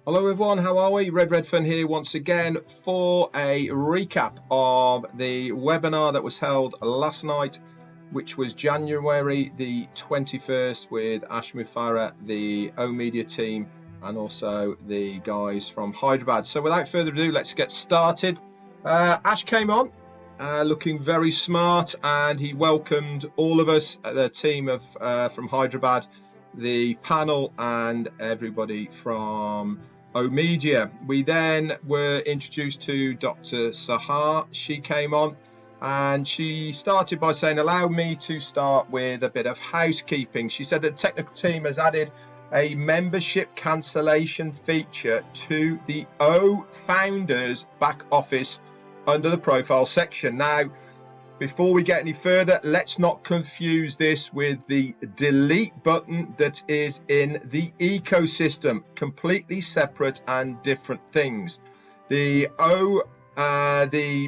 Hello everyone, how are we? Redfern here once again for a recap of the webinar that was held last night, which was January the 21st with Ash Mufara, the O Media team, and also the guys from Hyderabad. So without further ado, let's get started. Ash came on looking very smart, and he welcomed all of us, the team of from Hyderabad, the panel, and everybody from O Media. We then were introduced to Dr. Sahar. She came on and she started by saying, allow me to start with a bit of housekeeping. She said that the technical team has added a membership cancellation feature to the O Founders back office under the profile section. Now, before we get any further, let's not confuse this with the delete button that is in the ecosystem. Completely separate and different things. The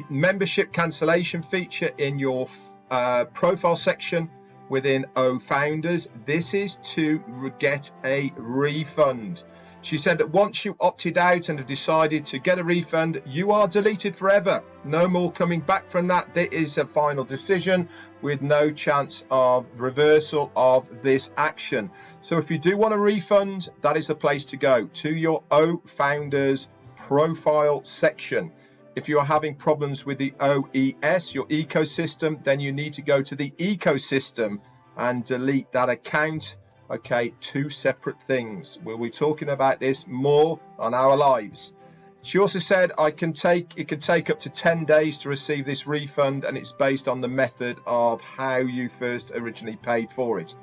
membership cancellation feature in your profile section within O Founders, this is to get a refund. She said that once you opted out and have decided to get a refund, you are deleted forever. No more coming back from that. There is a final decision with no chance of reversal of this action. So if you do want a refund, that is the place to go, to your O Founders profile section. If you are having problems with the OES, your ecosystem, then you need to go to the ecosystem and delete that account. Okay, two separate things. We'll be talking about this more on our lives. She also said it can take up to 10 days to receive this refund, and it's based on the method of how you first originally paid for it.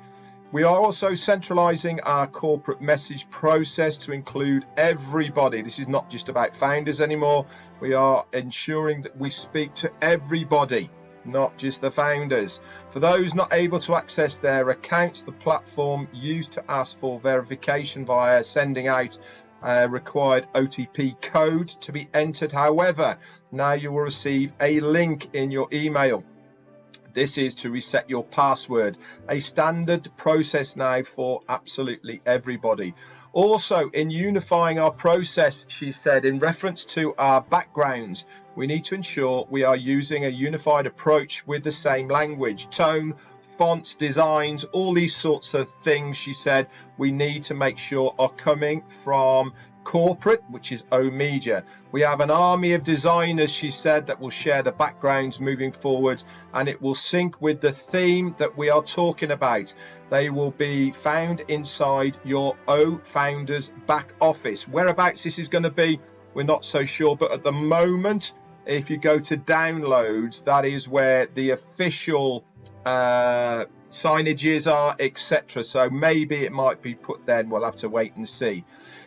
We are also centralizing our corporate message process to include everybody. This is not just about founders anymore. We are ensuring that we speak to everybody, not just the founders. For those not able to access their accounts, the platform used to ask for verification via sending out a required OTP code to be entered. However, now you will receive a link in your email. This is to reset your password, a standard process now for absolutely everybody. Also, in unifying our process, she said, in reference to our backgrounds, we need to ensure we are using a unified approach with the same language, tone, fonts, designs, all these sorts of things. She said we need to make sure are coming from corporate, which is O Media. We have an army of designers, she said, that will share the backgrounds moving forward, and it will sync with the theme that we are talking about. They will be found inside your O Founders back office. Whereabouts this is going to be, we're not so sure, but at the moment, if you go to downloads, that is where the official signages are, etc. So maybe it might be put then. We'll have to wait and see.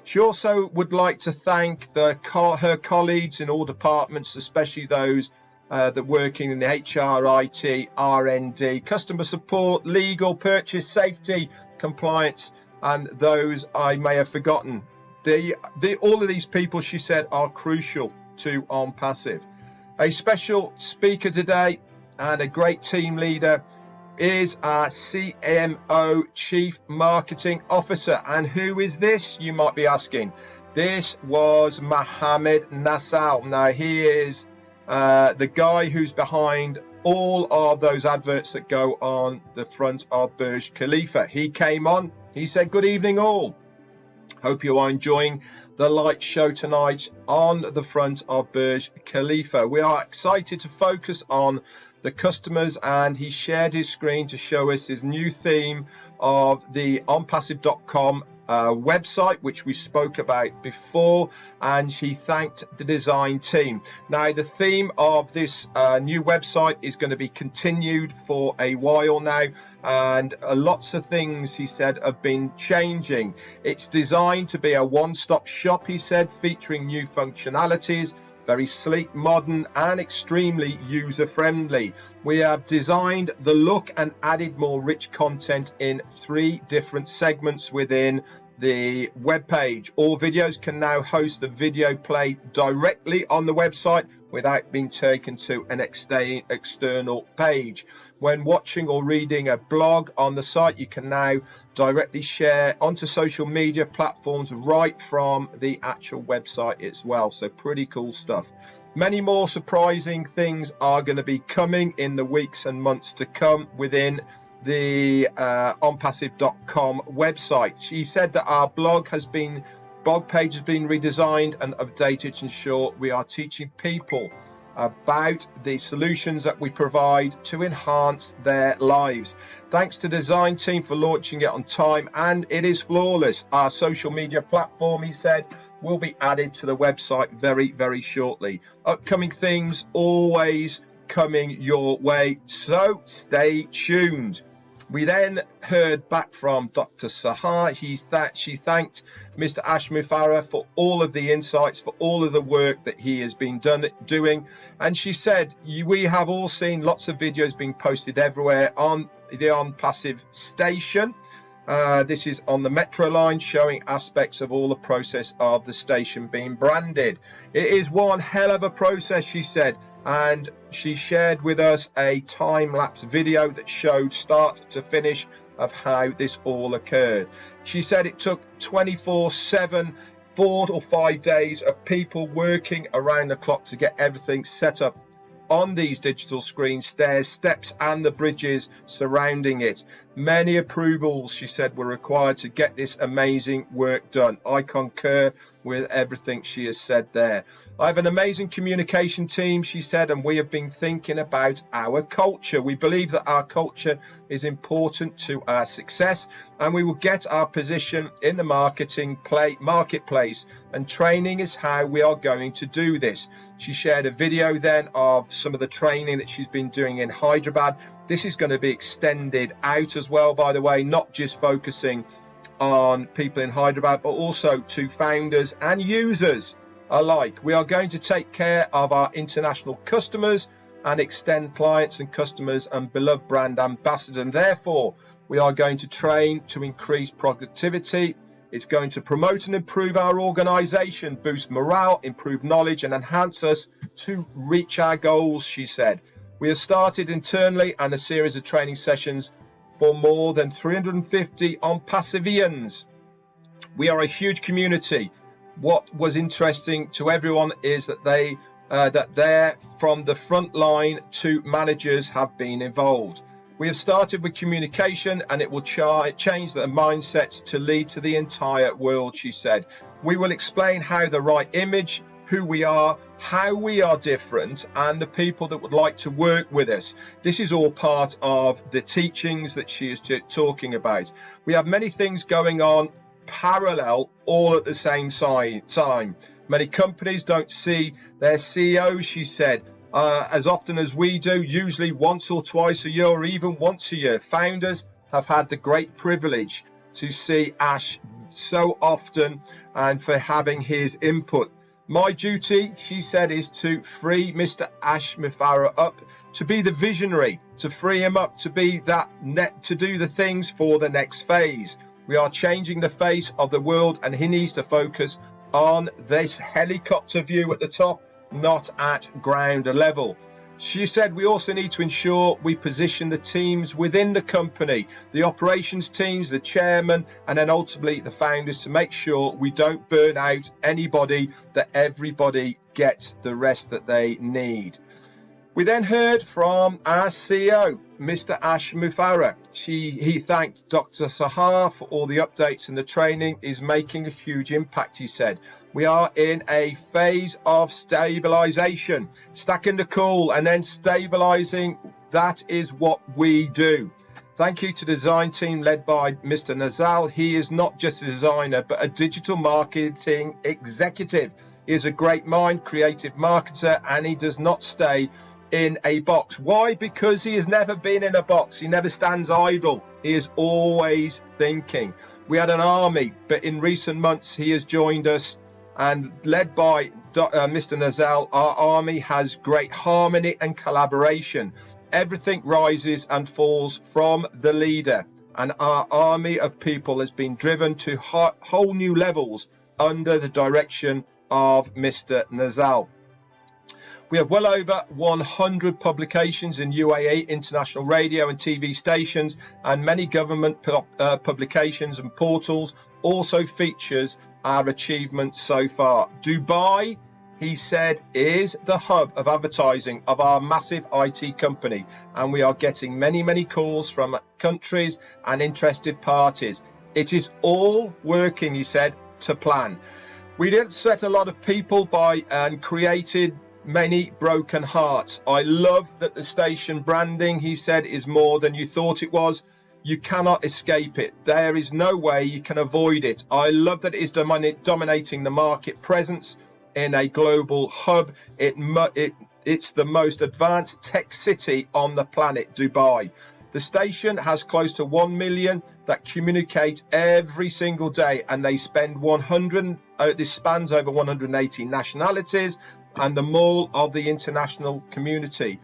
She also would like to thank her colleagues in all departments, especially those that working in the HR, IT, R&D, customer support, legal, purchase, safety, compliance, and those I may have forgotten. All of these people, she said, are crucial to Onpassive. A special speaker today and a great team leader is our CMO, Chief Marketing Officer. And who is this, you might be asking? This was Mohammed Nassal. Now, he is the guy who's behind all of those adverts that go on the front of Burj Khalifa. He came on, he said, good evening all. Hope you are enjoying the light show tonight on the front of Burj Khalifa. We are excited to focus on the customers, and he shared his screen to show us his new theme of the onpassive.com website, which we spoke about before, and he thanked the design team. Now, the theme of this new website is going to be continued for a while now, and lots of things, he said, have been changing. It's designed to be a one-stop shop, he said, featuring new functionalities, very sleek, modern, and extremely user-friendly. We have designed the look and added more rich content in 3 different segments within the web page. All videos can now host the video play directly on the website without being taken to an external page. When watching or reading a blog on the site, you can now directly share onto social media platforms right from the actual website as well. So pretty cool stuff. Many more surprising things are going to be coming in the weeks and months to come within the onpassive.com website. She said that our blog page has been redesigned and updated to ensure we are teaching people about the solutions that we provide to enhance their lives. Thanks to the design team for launching it on time, and it is flawless. Our social media platform, he said, will be added to the website very, very shortly. Upcoming things always coming your way, so stay tuned. We then heard back from Dr. Sahar. She thanked Mr. Ash Mufareh for all of the insights, for all of the work that he has been doing. And she said, we have all seen lots of videos being posted everywhere on the Onpassive station. This is on the metro line, showing aspects of all the process of the station being branded. It is one hell of a process, she said, and she shared with us a time-lapse video that showed start to finish of how this all occurred. She said it took 24/7, 4 or 5 days of people working around the clock to get everything set up on these digital screens, stairs, steps, and the bridges surrounding it. Many approvals, she said, were required to get this amazing work done. I concur with everything she has said there. I have an amazing communication team, she said, and we have been thinking about our culture. We believe that our culture is important to our success, and we will get our position in the marketplace, and training is how we are going to do this. She shared a video then of some of the training that she's been doing in Hyderabad. This is going to be extended out as well, by the way, not just focusing on people in Hyderabad, but also to founders and users alike. We are going to take care of our international customers and extend clients and customers and beloved brand ambassadors, and therefore we are going to train to increase productivity. It's going to promote and improve our organization, boost morale, improve knowledge, and enhance us to reach our goals, she said. We have started internally and a series of training sessions for more than 350 Onpassivians. We are a huge community. What was interesting to everyone is that they're from the front line to managers have been involved. We have started with communication, and it will change the mindsets to lead to the entire world, she said. We will explain how the right image, who we are, how we are different, and the people that would like to work with us. This is all part of the teachings that she is talking about. We have many things going on parallel, all at the same time. Many companies don't see their CEOs, she said, as often as we do, usually once or twice a year, or even once a year. Founders have had the great privilege to see Ash so often and for having his input. My duty, she said, is to free Mr. Ash Mufareh up, to be the visionary, to free him up, to be to do the things for the next phase. We are changing the face of the world, and he needs to focus on this helicopter view at the top, not at ground level. She said we also need to ensure we position the teams within the company, the operations teams, the chairman, and then ultimately the founders, to make sure we don't burn out anybody, that everybody gets the rest that they need. We then heard from our CEO, Mr. Ash Mufareh. He thanked Dr. Sahar for all the updates, and the training is making a huge impact, he said. We are in a phase of stabilization, stacking the coal and then stabilizing. That is what we do. Thank you to the design team led by Mr. Nazal. He is not just a designer, but a digital marketing executive. He is a great mind, creative marketer, and he does not stay in a box. Why? Because he has never been in a box. He never stands idle. He is always thinking. We had an army, but in recent months he has joined us, and led by Mr. Nazal, our army has great harmony and collaboration. Everything rises and falls from the leader. and our army of people has been driven to whole new levels under the direction of Mr. Nazal. We have well over 100 publications in UAE, international radio and TV stations, and many government publications and portals also features our achievements so far. Dubai, he said, is the hub of advertising of our massive IT company, and we are getting many calls from countries and interested parties. It is all working, he said, to plan. We did upset a lot of people by and created many broken hearts. I love that the station branding, he said, is more than you thought it was. You cannot escape it. There is no way you can avoid it. I love that it is dominating the market presence in a global hub. It's the most advanced tech city on the planet, Dubai. The station has close to 1 million that communicate every single day, and they spend this spans over 180 nationalities and the mall of the international community.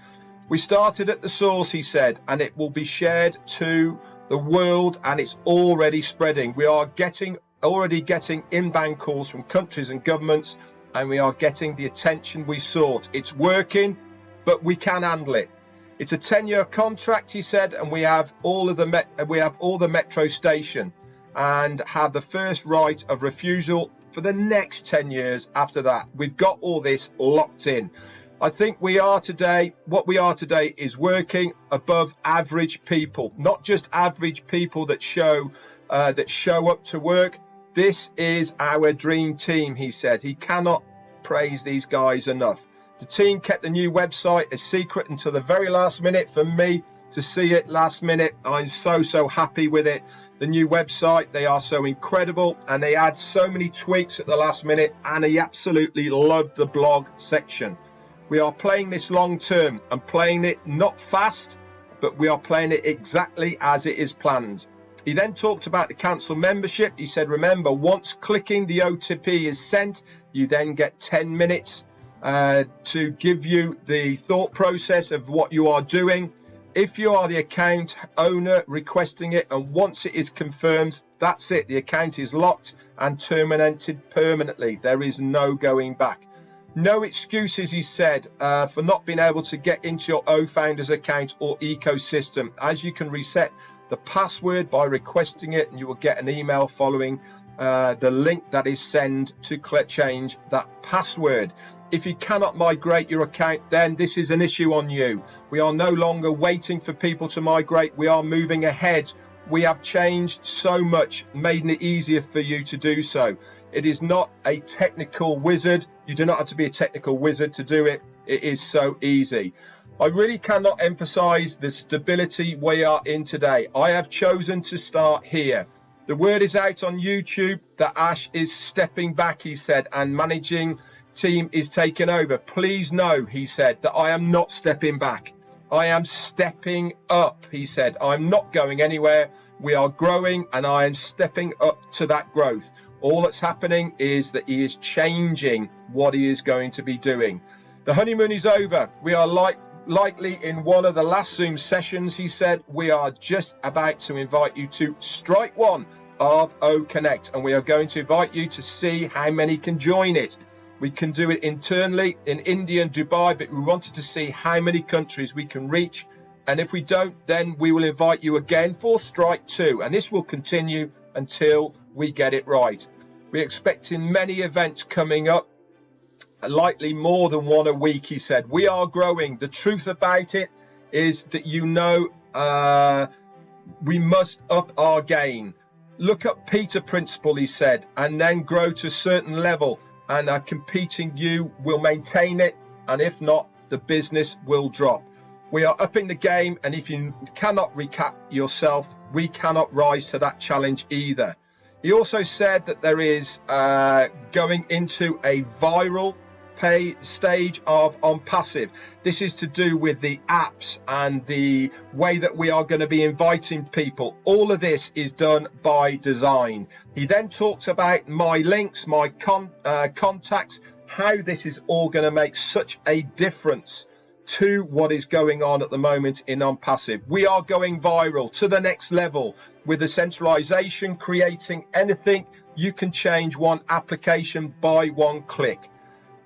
We started at the source, he said, and it will be shared to the world, and it's already spreading. We are already getting inbound calls from countries and governments, and we are getting the attention we sought. It's working, but we can handle it. It's a 10-year contract, he said, and we have all the metro station and have the first right of refusal for the next 10 years after that. We've got all this locked in. I think what we are today is working above average people, not just average people that show up to work. This is our dream team, he said. He cannot praise these guys enough. The team kept the new website a secret until the very last minute. For me to see it last minute, I'm so happy with it. The new website, they are so incredible, and they add so many tweaks at the last minute, and I absolutely loved the blog section. We are playing this long term and playing it not fast, but we are playing it exactly as it is planned. He then talked about the council membership. He said, remember, once clicking the OTP is sent, you then get 10 minutes to give you the thought process of what you are doing. If you are the account owner requesting it, and once it is confirmed, that's it. The account is locked and terminated permanently. There is no going back. No excuses, he said, for not being able to get into your OFounders account or ecosystem, as you can reset the password by requesting it, and you will get an email following the link that is sent to change that password. If you cannot migrate your account, then this is an issue on you. We are no longer waiting for people to migrate. We are moving ahead. We have changed so much, making it easier for you to do so. It is not a technical wizard. You do not have to be a technical wizard to do it. It is so easy. I really cannot emphasize the stability we are in today. I have chosen to start here. The word is out on YouTube that Ash is stepping back, he said, and managing team is taking over. Please know, he said, that I am not stepping back. I am stepping up, he said. I'm not going anywhere. We are growing, and I am stepping up to that growth. All that's happening is that he is changing what he is going to be doing. The honeymoon is over. We are likely in one of the last Zoom sessions, he said. We are just about to invite you to strike one of O Connect, and we are going to invite you to see how many can join it. We can do it internally in India and Dubai, but we wanted to see how many countries we can reach. And if we don't, then we will invite you again for strike two. And this will continue until we get it right. We're expecting many events coming up, likely more than one a week, he said. We are growing. The truth about it is that, we must up our game. Look up Peter Principle, he said, and then grow to a certain level. And competing you will maintain it, and if not, the business will drop. We are upping the game, and if you cannot recap yourself, we cannot rise to that challenge either. He also said that there is going into a viral pay stage of Onpassive. This is to do with the apps and the way that we are going to be inviting people. All of this is done by design. He then talked about my links, my contacts, how this is all going to make such a difference to what is going on at the moment in Onpassive. We are going viral to the next level with the centralization, creating anything. You can change one application by one click.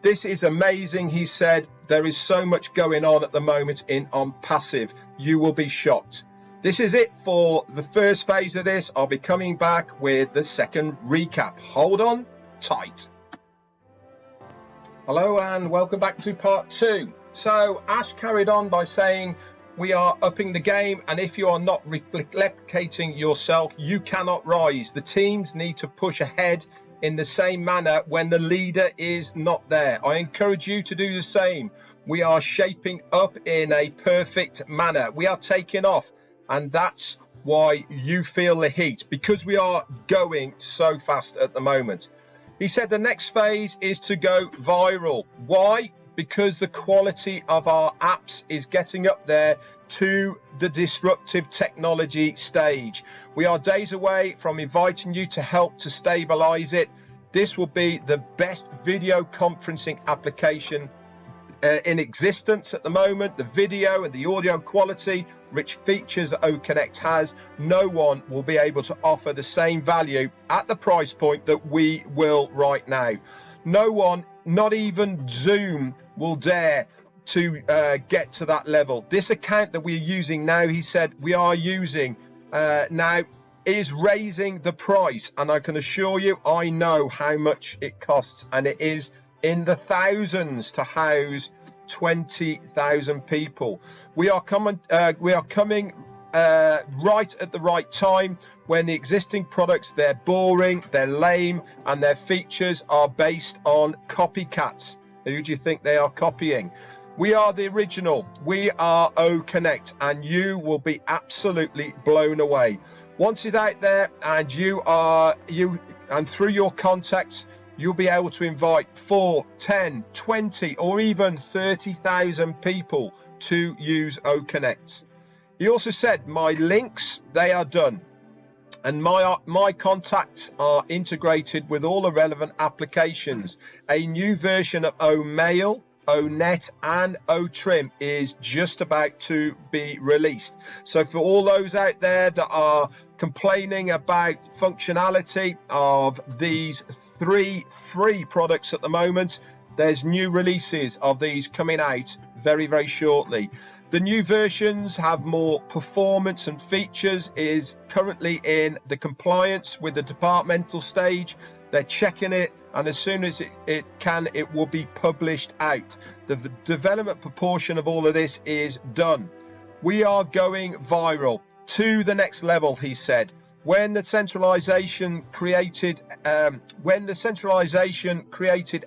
This is amazing, he said. There is so much going on at the moment in Onpassive. You will be shocked. This is it for the first phase of this. I'll be coming back with the second recap. Hold on tight. Hello and welcome back to part 2. So Ash carried on by saying we are upping the game, and if you are not replicating yourself, you cannot rise. The teams need to push ahead in the same manner when the leader is not there. I encourage you to do the same. We are shaping up in a perfect manner. We are taking off, and that's why you feel the heat, because we are going so fast at the moment. He said the next phase is to go viral. Why? Because the quality of our apps is getting up there to the disruptive technology stage. We are days away from inviting you to help to stabilize it. This will be the best video conferencing application in existence at the moment. The video and the audio quality, rich features that OConnect has, no one will be able to offer the same value at the price point that we will right now. No one, not even Zoom, will dare to get to that level. This account that we're using now, he said, we are using now, is raising the price, and I can assure you I know how much it costs, and it is in the thousands to house 20,000 people. We are coming right at the right time, when the existing products, they're boring, they're lame, and their features are based on copycats. Who do you think they are copying? We are the original. We are OConnect, and you will be absolutely blown away once it's out there, and and through your contacts, you'll be able to invite 4, 10, 20, or even 30,000 people to use OConnect. He also said, my links, they are done, and my contacts are integrated with all the relevant applications. A new version of OMail, ONet, and OTrim is just about to be released. So for all those out there that are complaining about functionality of these 3 free products at the moment, there's new releases of these coming out very, very shortly. The new versions have more performance and features, is currently in the compliance with the departmental stage. They're checking it, and as soon as it will be published out. The development proportion of all of this is done. We are going viral to the next level, he said. When the centralization created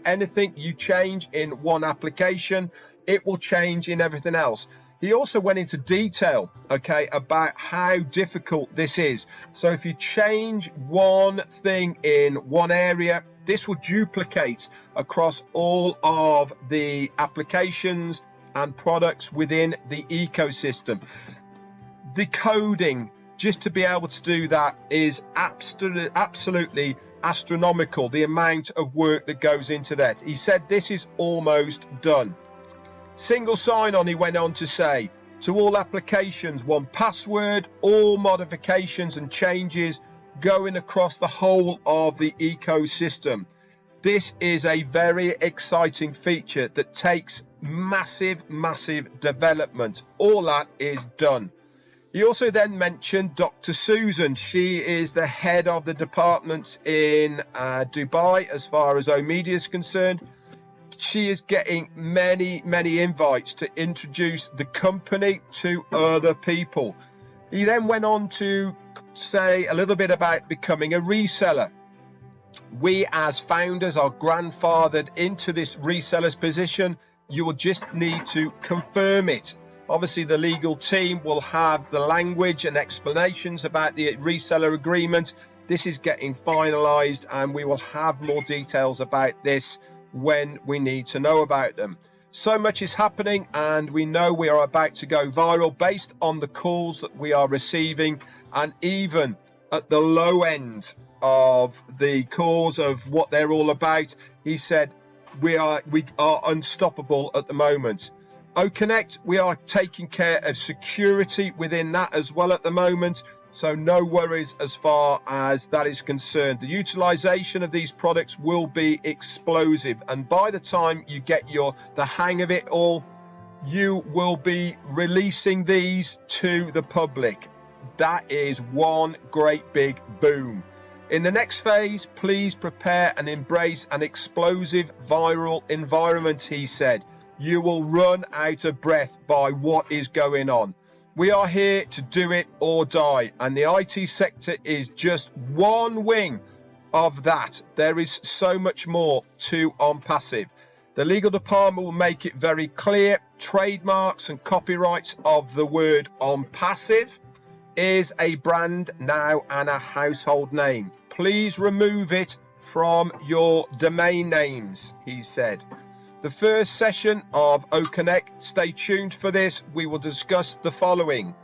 anything you change in one application, it will change in everything else. He also went into detail, okay, about how difficult this is. So if you change one thing in one area, this will duplicate across all of the applications and products within the ecosystem. The coding, just to be able to do that, is absolutely astronomical, the amount of work that goes into that. He said this is almost done. Single sign-on, he went on to say, to all applications, one password, all modifications and changes going across the whole of the ecosystem. This is a very exciting feature that takes massive development. All that is done. He also then mentioned Dr. Susan. She is the head of the departments in Dubai as far as OMedia is concerned. She is getting many invites to introduce the company to other people. He then went on to say a little bit about becoming a reseller. We as founders are grandfathered into this reseller's position. You will just need to confirm it. Obviously, the legal team will have the language and explanations about the reseller agreement. This is getting finalized, and we will have more details about this when we need to know about them. So much is happening, and we know we are about to go viral based on the calls that we are receiving, and even at the low end of the calls of what they're all about. He said we are unstoppable at the moment. OConnect, we are taking care of security within that as well at the moment. So no worries as far as that is concerned. The utilization of these products will be explosive. And by the time you get the hang of it all, you will be releasing these to the public. That is one great big boom. In the next phase, please prepare and embrace an explosive viral environment, he said. You will run out of breath by what is going on. We are here to do it or die, and the IT sector is just one wing of that. There is so much more to Onpassive. The legal department will make it very clear. Trademarks and copyrights of the word Onpassive is a brand now and a household name. Please remove it from your domain names, he said. The first session of OConnect, stay tuned for this. We will discuss the following: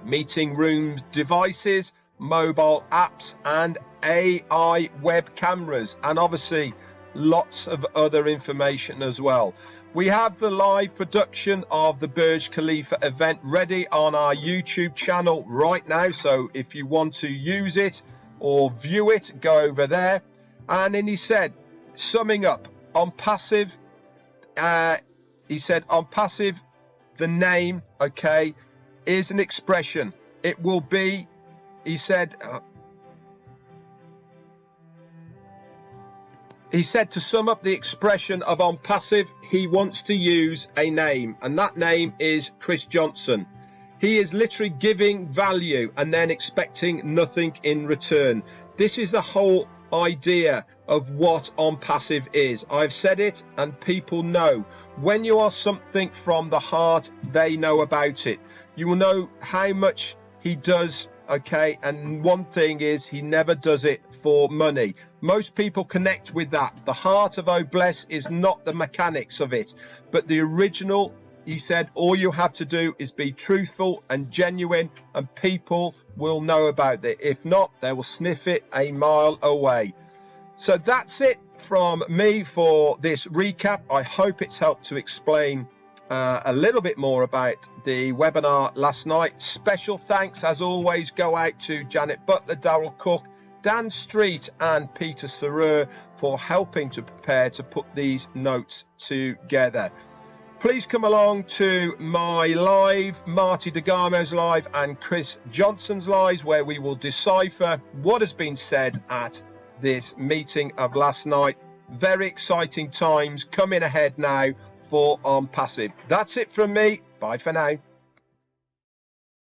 meeting rooms devices, mobile apps, and AI web cameras, and obviously lots of other information as well. We have the live production of the Burj Khalifa event ready on our YouTube channel right now. So if you want to use it or view it, go over there. And then he said, summing up, Onpassive, he said, Onpassive, the name, okay, is an expression. It will be, he said, to sum up the expression of Onpassive, he wants to use a name, and that name is Chris Johnson. He is literally giving value and then expecting nothing in return. This is the whole idea of what Onpassive is. I've said it and people know. When you are something from the heart, they know about it. You will know how much he does, okay? And one thing is, he never does it for money. Most people connect with that. The heart of Oh Bless is not the mechanics of it, but the original. He said, all you have to do is be truthful and genuine, and people will know about it. If not, they will sniff it a mile away. So that's it from me for this recap. I hope it's helped to explain a little bit more about the webinar last night. Special thanks, as always, go out to Janet Butler, Darryl Cook, Dan Street, and Peter Sarer for helping to prepare to put these notes together. Please come along to my live, Marty DeGarmo's live, and Chris Johnson's lives, where we will decipher what has been said at this meeting of last night. Very exciting times coming ahead now for Onpassive. That's it from me. Bye for now.